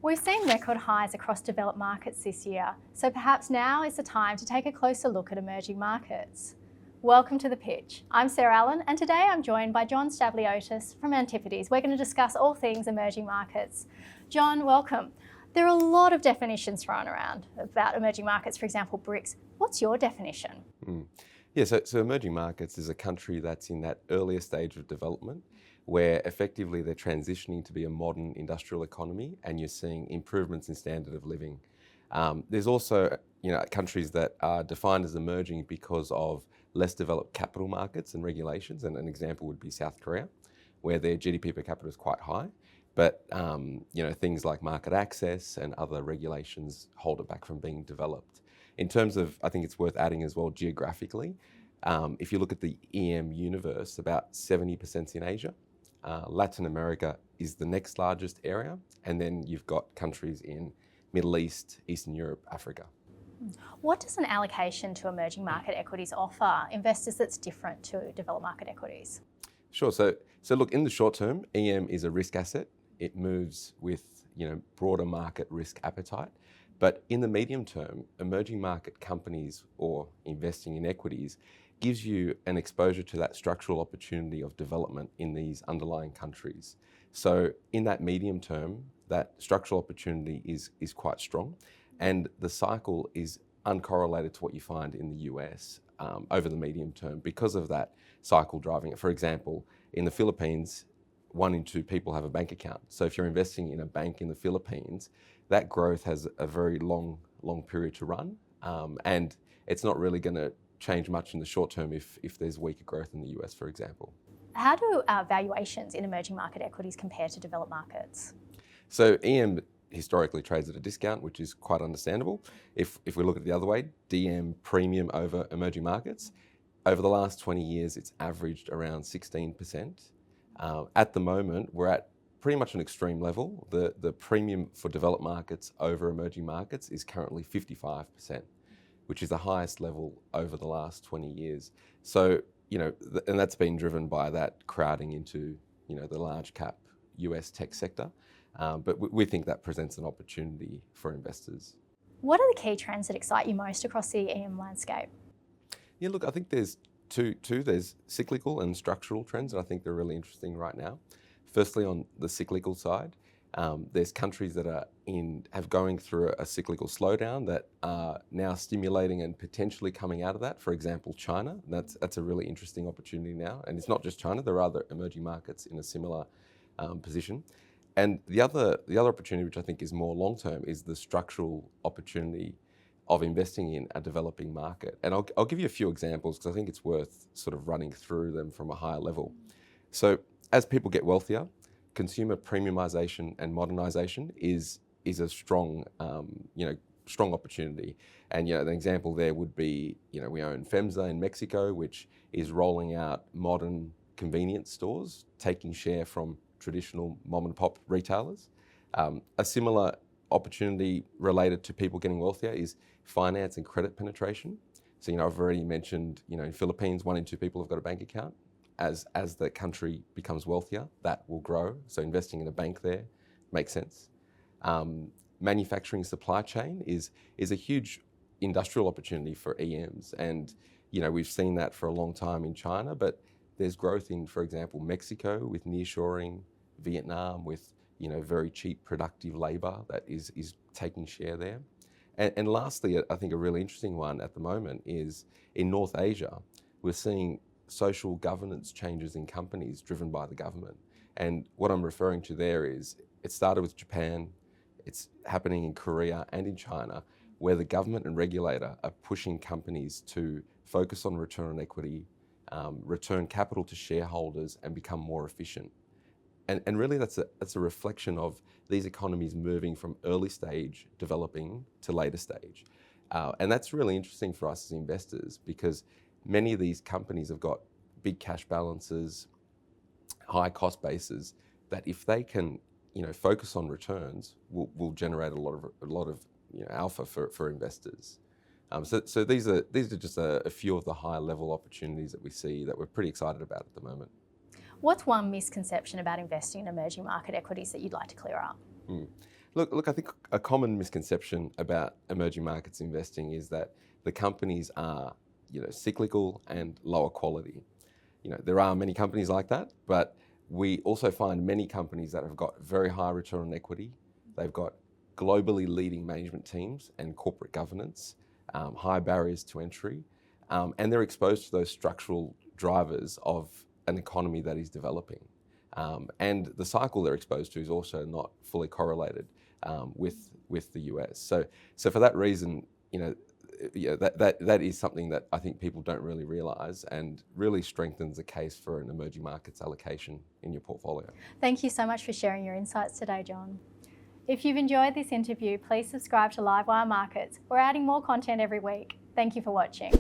We've seen record highs across developed markets this year, so perhaps now is the time to take a closer look at emerging markets. Welcome to The Pitch. I'm Sarah Allen, and today I'm joined by John Stavliotis from Antipodes. We're going to discuss all things emerging markets. John, welcome. There are a lot of definitions thrown around about emerging markets, for example, BRICS. What's your definition? Yeah, so emerging markets is a country that's in that earlier stage of development where effectively they're transitioning to be a modern industrial economy and you're seeing improvements in standard of living. There's also countries that are defined as emerging because of less developed capital markets and regulations, and an example would be South Korea, where their GDP per capita is quite high, but things like market access and other regulations hold it back from being developed. In terms of, I think it's worth adding as well, geographically, if you look at the EM universe, about 70% in Asia. Latin America is the next largest area, and then you've got countries in Middle East, Eastern Europe, Africa. What does an allocation to emerging market equities offer investors that's different to developed market equities? Sure. So look, in the short term, EM is a risk asset. It moves with broader market risk appetite. But in the medium term, emerging market companies or investing in equities gives you an exposure to that structural opportunity of development in these underlying countries. So in that medium term, that structural opportunity is quite strong, and the cycle is uncorrelated to what you find in the US over the medium term because of that cycle driving it. For example, in the Philippines, 1 in 2 people have a bank account. So if you're investing in a bank in the Philippines, that growth has a very long period to run, and it's not really going to change much in the short term if there's weaker growth in the US, for example. How do valuations in emerging market equities compare to developed markets? So EM historically trades at a discount, which is quite understandable. If we look at it the other way, DM premium over emerging markets, over the last 20 years, it's averaged around 16%. At the moment, we're at pretty much an extreme level. The premium for developed markets over emerging markets is currently 55%, which is the highest level over the last 20 years. So, and that's been driven by that crowding into, the large cap US tech sector. But we think that presents an opportunity for investors. What are the key trends that excite you most across the EM landscape? Yeah, look, I think there's two. There's cyclical and structural trends, and I think they're really interesting right now. Firstly, on the cyclical side, there's countries that have going through a cyclical slowdown that are now stimulating and potentially coming out of that. For example, China. That's a really interesting opportunity now, and it's not just China. There are other emerging markets in a similar position. And the other opportunity, which I think is more long term, is the structural opportunity of investing in a developing market. And I'll give you a few examples because I think it's worth sort of running through them from a higher level. So as people get wealthier, consumer premiumization and modernization is a strong opportunity. And an example there would be, we own FEMSA in Mexico, which is rolling out modern convenience stores, taking share from traditional mom and pop retailers. A similar opportunity related to people getting wealthier is finance and credit penetration. So, I've already mentioned, in Philippines, 1 in 2 people have got a bank account. As the country becomes wealthier, that will grow. So investing in a bank there makes sense. Manufacturing supply chain is a huge industrial opportunity for EMs. And, we've seen that for a long time in China, but there's growth in, for example, Mexico with nearshoring, Vietnam with, very cheap productive labor that is taking share there. And lastly, I think a really interesting one at the moment is in North Asia, we're seeing social governance changes in companies driven by the government. And what I'm referring to there is it started with Japan, it's happening in Korea and in China, where the government and regulator are pushing companies to focus on return on equity, return capital to shareholders and become more efficient. And really that's a reflection of these economies moving from early stage developing to later stage. And that's really interesting for us as investors because many of these companies have got big cash balances, high cost bases, that if they can, focus on returns, will generate a lot of alpha for investors. So these are just a few of the high level opportunities that we see that we're pretty excited about at the moment. What's one misconception about investing in emerging market equities that you'd like to clear up? Look, I think a common misconception about emerging markets investing is that the companies are, cyclical and lower quality. There are many companies like that, but we also find many companies that have got very high return on equity. They've got globally leading management teams and corporate governance, high barriers to entry, and they're exposed to those structural drivers of an economy that is developing. And the cycle they're exposed to is also not fully correlated with the US. So for that reason, that is something that I think people don't really realise and really strengthens the case for an emerging markets allocation in your portfolio. Thank you so much for sharing your insights today, John. If you've enjoyed this interview, please subscribe to Livewire Markets. We're adding more content every week. Thank you for watching.